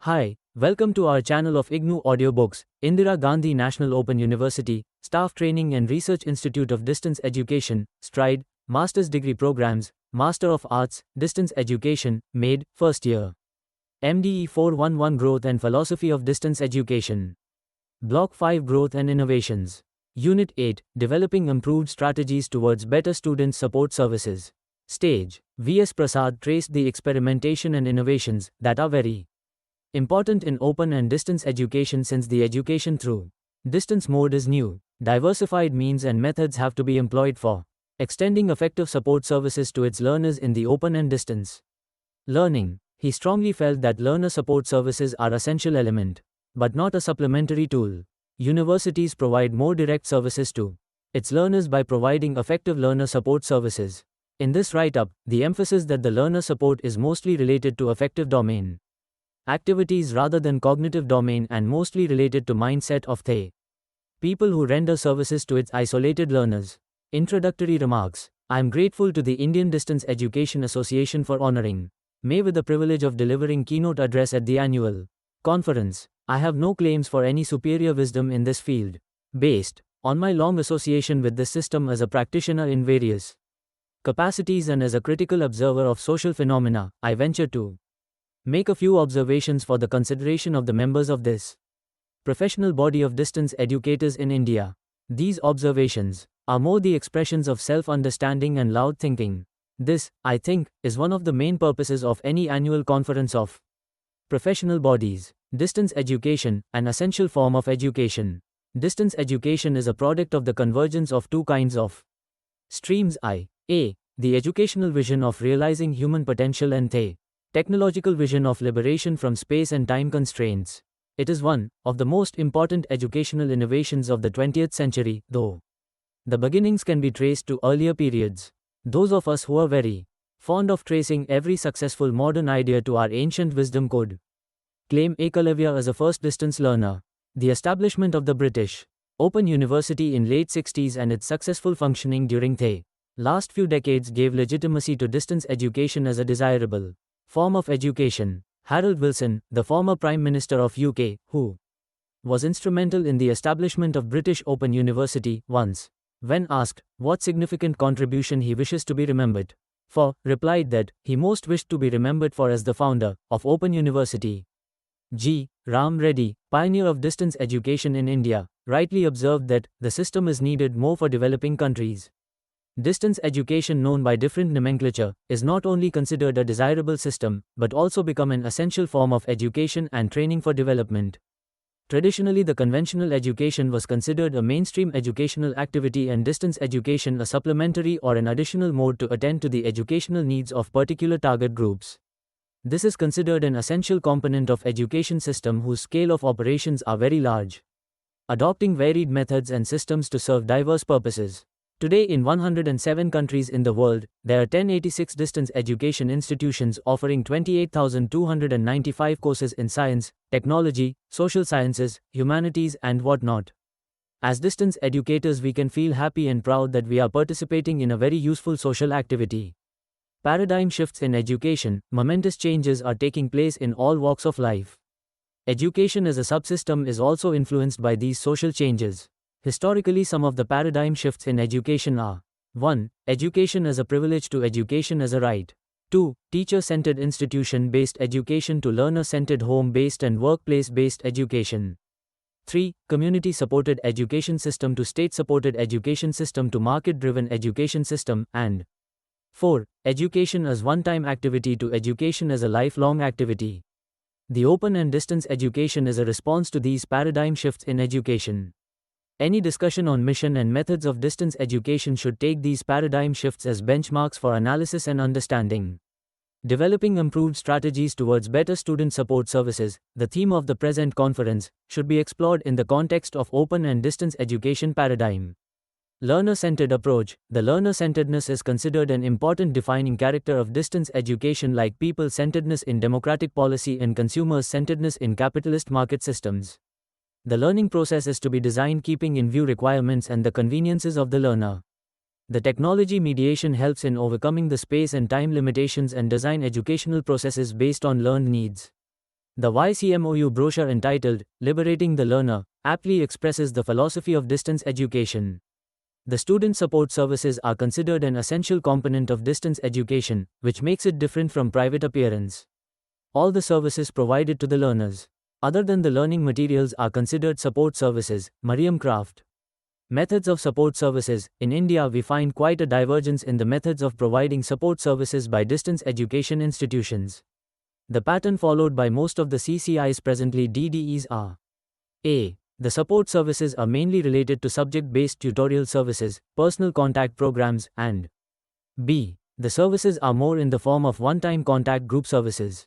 Hi, welcome to our channel of IGNOU Audiobooks, Indira Gandhi National Open University, Staff Training and Research Institute of Distance Education, STRIDE, Master's Degree Programs, Master of Arts, Distance Education, MADE, First Year. MDE411 Growth and Philosophy of Distance Education. Block 5 Growth and Innovations. Unit 8, Developing Improved Strategies Towards Better Student Support Services. Stage. V.S. Prasad traced the experimentation and innovations that are very important in open and distance education since the education through distance mode is new. Diversified means and methods have to be employed for extending effective support services to its learners in the open and distance learning. He strongly felt that learner support services are essential element, but not a supplementary tool. Universities provide more direct services to its learners by providing effective learner support services. In this write-up, the emphasis that the learner support is mostly related to affective domain activities rather than cognitive domain and mostly related to mindset of the people who render services to its isolated learners. Introductory remarks. I am grateful to the Indian Distance Education Association for honoring me with the privilege of delivering keynote address at the annual conference. I have no claims for any superior wisdom in this field. Based on my long association with this system as a practitioner in various capacities and as a critical observer of social phenomena, I venture to make a few observations for the consideration of the members of this professional body of distance educators in India. These observations are more the expressions of self-understanding and loud thinking. This, I think, is one of the main purposes of any annual conference of professional bodies. Distance education, an essential form of education. Distance education is a product of the convergence of two kinds of streams. A. The educational vision of realizing human potential and the technological vision of liberation from space and time constraints. It is one of the most important educational innovations of the 20th century, though the beginnings can be traced to earlier periods. Those of us who are very fond of tracing every successful modern idea to our ancient wisdom could claim Ekalavya as a first distance learner. The establishment of the British Open University in late 60s and its successful functioning during the last few decades gave legitimacy to distance education as a desirable form of education. Harold Wilson, the former Prime Minister of UK, who was instrumental in the establishment of British Open University, once, when asked what significant contribution he wishes to be remembered for, replied that he most wished to be remembered for as the founder of Open University. G. Ram Reddy, pioneer of distance education in India, rightly observed that the system is needed more for developing countries. Distance education, known by different nomenclature, is not only considered a desirable system, but also become an essential form of education and training for development. Traditionally, the conventional education was considered a mainstream educational activity and distance education a supplementary or an additional mode to attend to the educational needs of particular target groups. This is considered an essential component of education system whose scale of operations are very large, adopting varied methods and systems to serve diverse purposes. Today, in 107 countries in the world, there are 1086 distance education institutions offering 28,295 courses in science, technology, social sciences, humanities, and whatnot. As distance educators, we can feel happy and proud that we are participating in a very useful social activity. Paradigm shifts in education, momentous changes are taking place in all walks of life. Education as a subsystem is also influenced by these social changes. Historically, some of the paradigm shifts in education are: 1. Education as a privilege to education as a right. 2. Teacher-centered institution-based education to learner-centered home-based and workplace-based education. 3. Community-supported education system to state-supported education system to market-driven education system. And 4. Education as one-time activity to education as a lifelong activity. The open and distance education is a response to these paradigm shifts in education. Any discussion on mission and methods of distance education should take these paradigm shifts as benchmarks for analysis and understanding. Developing improved strategies towards better student support services, the theme of the present conference, should be explored in the context of open and distance education paradigm. Learner-centered approach. The learner-centeredness is considered an important defining character of distance education, like people-centeredness in democratic policy and consumers-centeredness in capitalist market systems. The learning process is to be designed keeping in view requirements and the conveniences of the learner. The technology mediation helps in overcoming the space and time limitations and design educational processes based on learned needs. The YCMOU brochure entitled Liberating the Learner aptly expresses the philosophy of distance education. The student support services are considered an essential component of distance education, which makes it different from private appearance. All the services provided to the learners, other than the learning materials, are considered support services. Mariam Craft. Methods of support services. In India, we find quite a divergence in the methods of providing support services by distance education institutions. The pattern followed by most of the CCIs presently DDEs are: A. The support services are mainly related to subject-based tutorial services, personal contact programs, and B. The services are more in the form of one-time contact group services.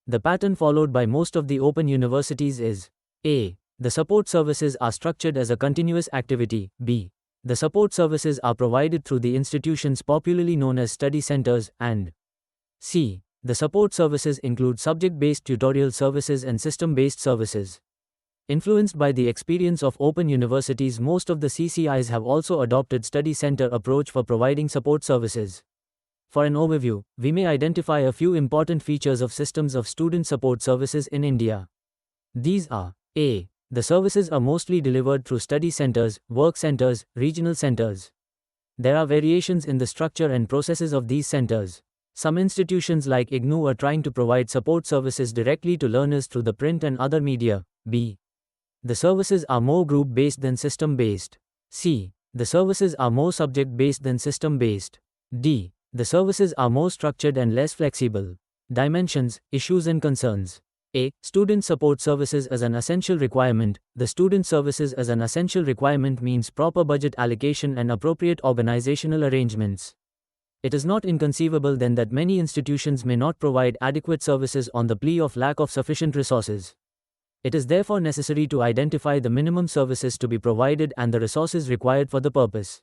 The pattern followed by most of the open universities is: A. The support services are structured as a continuous activity. B. The support services are provided through the institutions popularly known as study centers, and C. The support services include subject-based tutorial services and system-based services. Influenced by the experience of open universities, most of the CCIs have also adopted study center approach for providing support services. For an overview, we may identify a few important features of systems of student support services in India. These are: A. The services are mostly delivered through study centers, work centers, regional centers. There are variations in the structure and processes of these centers. Some institutions like IGNOU are trying to provide support services directly to learners through the print and other media. B. The services are more group-based than system-based. C. The services are more subject-based than system-based. D. The services are more structured and less flexible. Dimensions, issues and concerns. A. Student support services as an essential requirement. The student services as an essential requirement means proper budget allocation and appropriate organizational arrangements. It is not inconceivable then that many institutions may not provide adequate services on the plea of lack of sufficient resources. It is therefore necessary to identify the minimum services to be provided and the resources required for the purpose.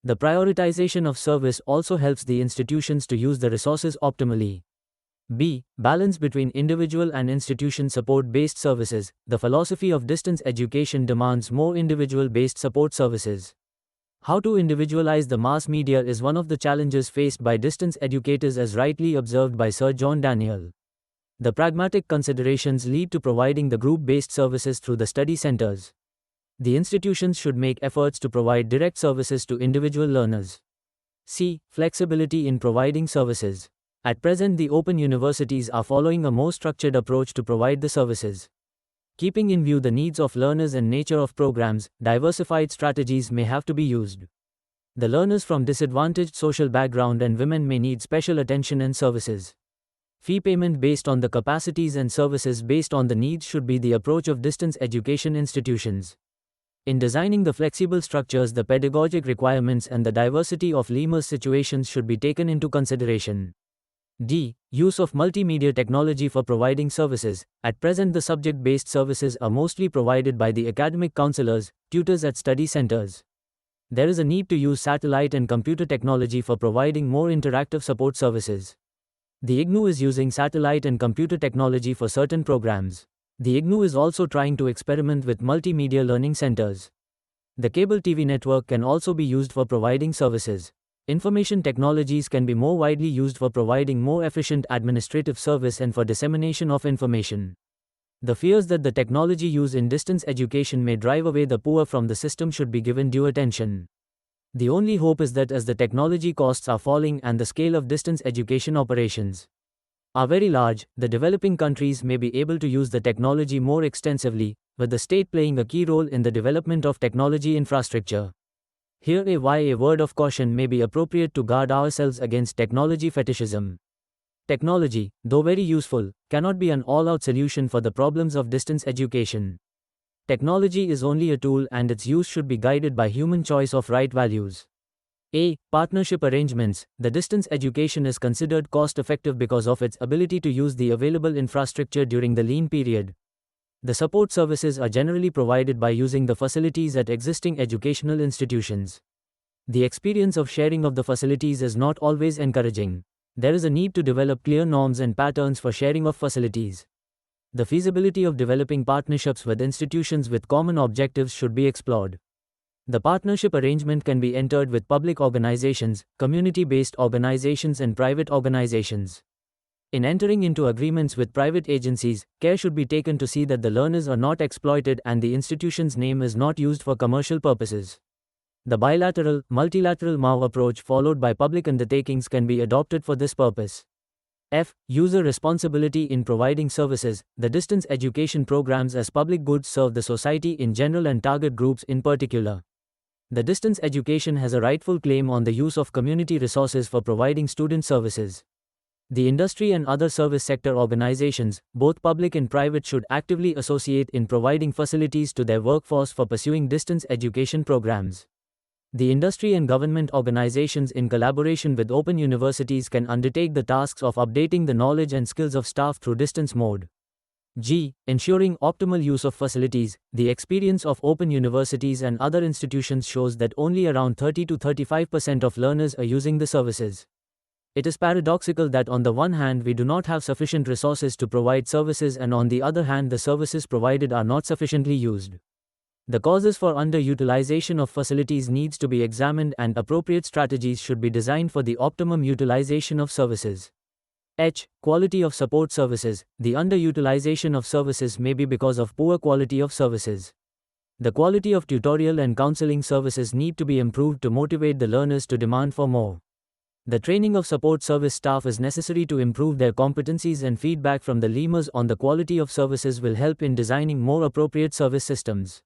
The prioritization of service also helps the institutions to use the resources optimally. B. Balance between individual and institution support-based services. The philosophy of distance education demands more individual-based support services. How to individualize the mass media is one of the challenges faced by distance educators, as rightly observed by Sir John Daniel. The pragmatic considerations lead to providing the group-based services through the study centers. The institutions should make efforts to provide direct services to individual learners. C. Flexibility in providing services. At present, the open universities are following a more structured approach to provide the services. Keeping in view the needs of learners and nature of programs, diversified strategies may have to be used. The learners from disadvantaged social background and women may need special attention and services. Fee payment based on the capacities and services based on the needs should be the approach of distance education institutions. In designing the flexible structures, the pedagogic requirements and the diversity of learners' situations should be taken into consideration. D. Use of multimedia technology for providing services. At present, the subject-based services are mostly provided by the academic counselors, tutors at study centers. There is a need to use satellite and computer technology for providing more interactive support services. The IGNOU is using satellite and computer technology for certain programs. The IGNOU is also trying to experiment with multimedia learning centers. The cable TV network can also be used for providing services. Information technologies can be more widely used for providing more efficient administrative service and for dissemination of information. The fears that the technology used in distance education may drive away the poor from the system should be given due attention. The only hope is that as the technology costs are falling and the scale of distance education operations are very large, the developing countries may be able to use the technology more extensively, with the state playing a key role in the development of technology infrastructure. Here a word of caution may be appropriate to guard ourselves against technology fetishism. Technology, though very useful, cannot be an all-out solution for the problems of distance education. Technology is only a tool and its use should be guided by human choice of right values. A. Partnership arrangements. The distance education is considered cost-effective because of its ability to use the available infrastructure during the lean period. The support services are generally provided by using the facilities at existing educational institutions. The experience of sharing of the facilities is not always encouraging. There is a need to develop clear norms and patterns for sharing of facilities. The feasibility of developing partnerships with institutions with common objectives should be explored. The partnership arrangement can be entered with public organizations, community-based organizations and private organizations. In entering into agreements with private agencies, care should be taken to see that the learners are not exploited and the institution's name is not used for commercial purposes. The bilateral, multilateral MOU approach followed by public undertakings can be adopted for this purpose. F. User responsibility in providing services. The distance education programs as public goods serve the society in general and target groups in particular. The distance education has a rightful claim on the use of community resources for providing student services. The industry and other service sector organizations, both public and private, should actively associate in providing facilities to their workforce for pursuing distance education programs. The industry and government organizations, in collaboration with open universities, can undertake the tasks of updating the knowledge and skills of staff through distance mode. G. Ensuring optimal use of facilities. The experience of open universities and other institutions shows that only around 30 to 35% of learners are using the services. It is paradoxical that on the one hand we do not have sufficient resources to provide services and on the other hand the services provided are not sufficiently used. The causes for underutilization of facilities needs to be examined and appropriate strategies should be designed for the optimum utilization of services. H. Quality of support services. The underutilization of services may be because of poor quality of services. The quality of tutorial and counseling services need to be improved to motivate the learners to demand for more. The training of support service staff is necessary to improve their competencies, and feedback from the learners on the quality of services will help in designing more appropriate service systems.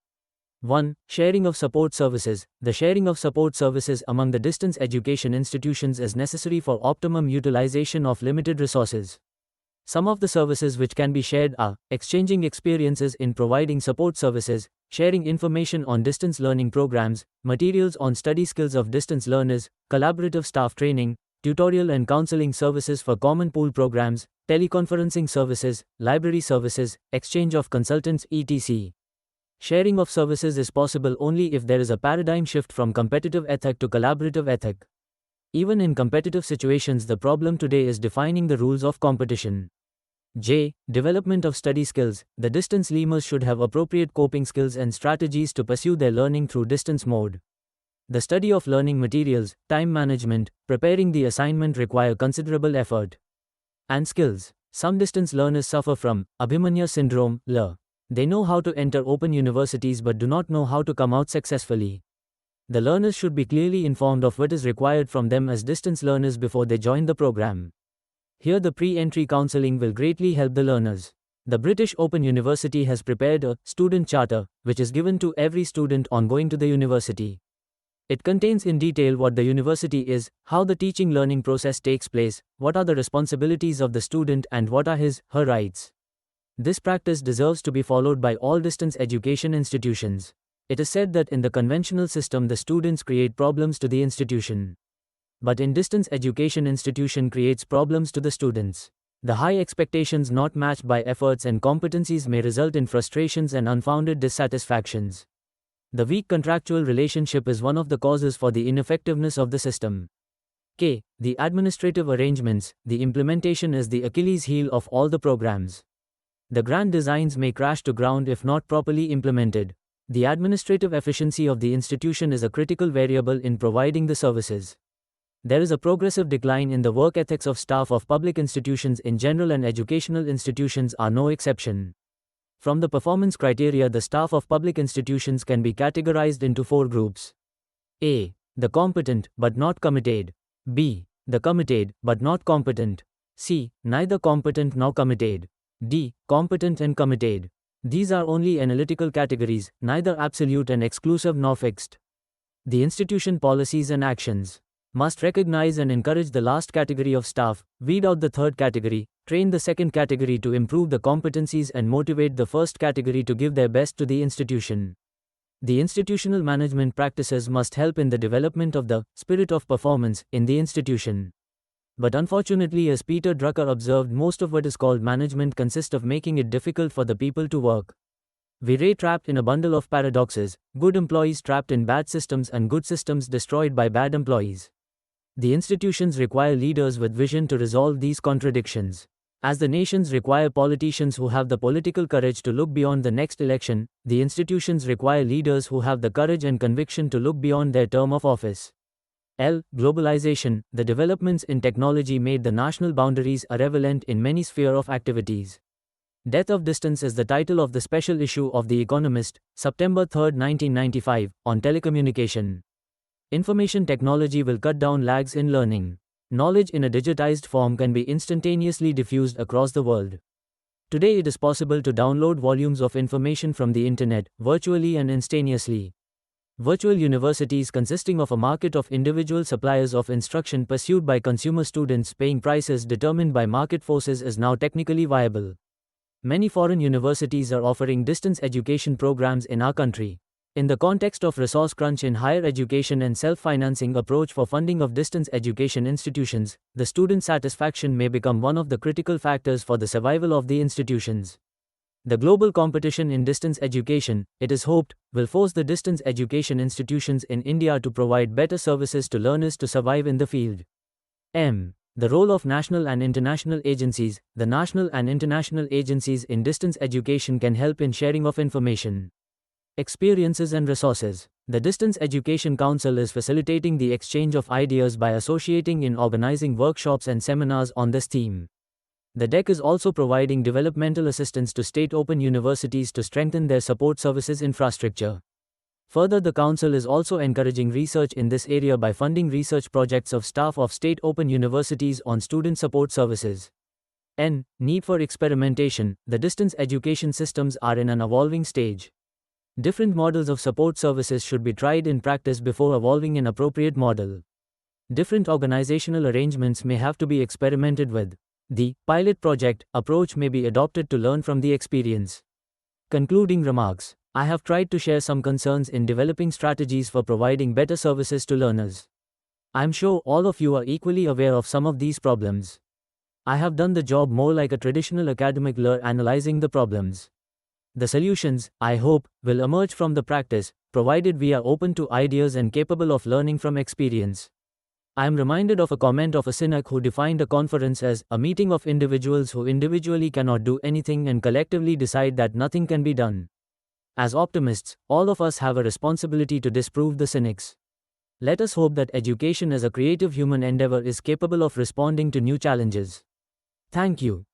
1. Sharing of support services. The sharing of support services among the distance education institutions is necessary for optimum utilization of limited resources. Some of the services which can be shared are exchanging experiences in providing support services, sharing information on distance learning programs, materials on study skills of distance learners, collaborative staff training, tutorial and counseling services for common pool programs, teleconferencing services, library services, exchange of consultants, etc. Sharing of services is possible only if there is a paradigm shift from competitive ethic to collaborative ethic. Even in competitive situations, the problem today is defining the rules of competition. J. Development of study skills. The distance learners should have appropriate coping skills and strategies to pursue their learning through distance mode. The study of learning materials, time management, preparing the assignment require considerable effort and skills. Some distance learners suffer from Abhimanya syndrome, LR. They know how to enter open universities but do not know how to come out successfully. The learners should be clearly informed of what is required from them as distance learners before they join the program. Here the pre-entry counseling will greatly help the learners. The British Open University has prepared a student charter, which is given to every student on going to the university. It contains in detail what the university is, how the teaching learning process takes place, what are the responsibilities of the student and what are his/her rights. This practice deserves to be followed by all distance education institutions. It is said that in the conventional system the students create problems to the institution. But in distance education institution creates problems to the students. The high expectations not matched by efforts and competencies may result in frustrations and unfounded dissatisfactions. The weak contractual relationship is one of the causes for the ineffectiveness of the system. K. The administrative arrangements. The implementation is the Achilles heel of all the programs. The grand designs may crash to ground if not properly implemented. The administrative efficiency of the institution is a critical variable in providing the services. There is a progressive decline in the work ethics of staff of public institutions in general, and educational institutions are no exception. From the performance criteria, the staff of public institutions can be categorized into 4 groups. A. The competent, but not committed. B. The committed, but not competent. C. Neither competent nor committed. D. Competent and committed. These are only analytical categories, neither absolute and exclusive nor fixed. The institution policies and actions must recognize and encourage the last category of staff, weed out the third category, train the second category to improve the competencies and motivate the first category to give their best to the institution. The institutional management practices must help in the development of the spirit of performance in the institution. But unfortunately, as Peter Drucker observed, most of what is called management consists of making it difficult for the people to work. We are trapped in a bundle of paradoxes, good employees trapped in bad systems and good systems destroyed by bad employees. The institutions require leaders with vision to resolve these contradictions. As the nations require politicians who have the political courage to look beyond the next election, the institutions require leaders who have the courage and conviction to look beyond their term of office. L. Globalization. The developments in technology made the national boundaries irrelevant in many spheres of activities. Death of Distance is the title of the special issue of The Economist, September 3, 1995, on telecommunication. Information technology will cut down lags in learning. Knowledge in a digitized form can be instantaneously diffused across the world. Today it is possible to download volumes of information from the internet, virtually and instantaneously. Virtual universities consisting of a market of individual suppliers of instruction pursued by consumer students paying prices determined by market forces is now technically viable. Many foreign universities are offering distance education programs in our country. In the context of resource crunch in higher education and self-financing approach for funding of distance education institutions, the student satisfaction may become one of the critical factors for the survival of the institutions. The global competition in distance education, it is hoped, will force the distance education institutions in India to provide better services to learners to survive in the field. M. The role of national and international agencies. The national and international agencies in distance education can help in sharing of information, experiences and resources. The Distance Education Council is facilitating the exchange of ideas by associating in organizing workshops and seminars on this theme. The DEC is also providing developmental assistance to state open universities to strengthen their support services infrastructure. Further, the Council is also encouraging research in this area by funding research projects of staff of state open universities on student support services. N. Need for experimentation. The distance education systems are in an evolving stage. Different models of support services should be tried in practice before evolving an appropriate model. Different organizational arrangements may have to be experimented with. The pilot project approach may be adopted to learn from the experience. Concluding remarks. I have tried to share some concerns in developing strategies for providing better services to learners. I am sure all of you are equally aware of some of these problems. I have done the job more like a traditional academic lawyer analyzing the problems. The solutions, I hope, will emerge from the practice, provided we are open to ideas and capable of learning from experience. I am reminded of a comment of a cynic who defined a conference as a meeting of individuals who individually cannot do anything and collectively decide that nothing can be done. As optimists, all of us have a responsibility to disprove the cynics. Let us hope that education as a creative human endeavor is capable of responding to new challenges. Thank you.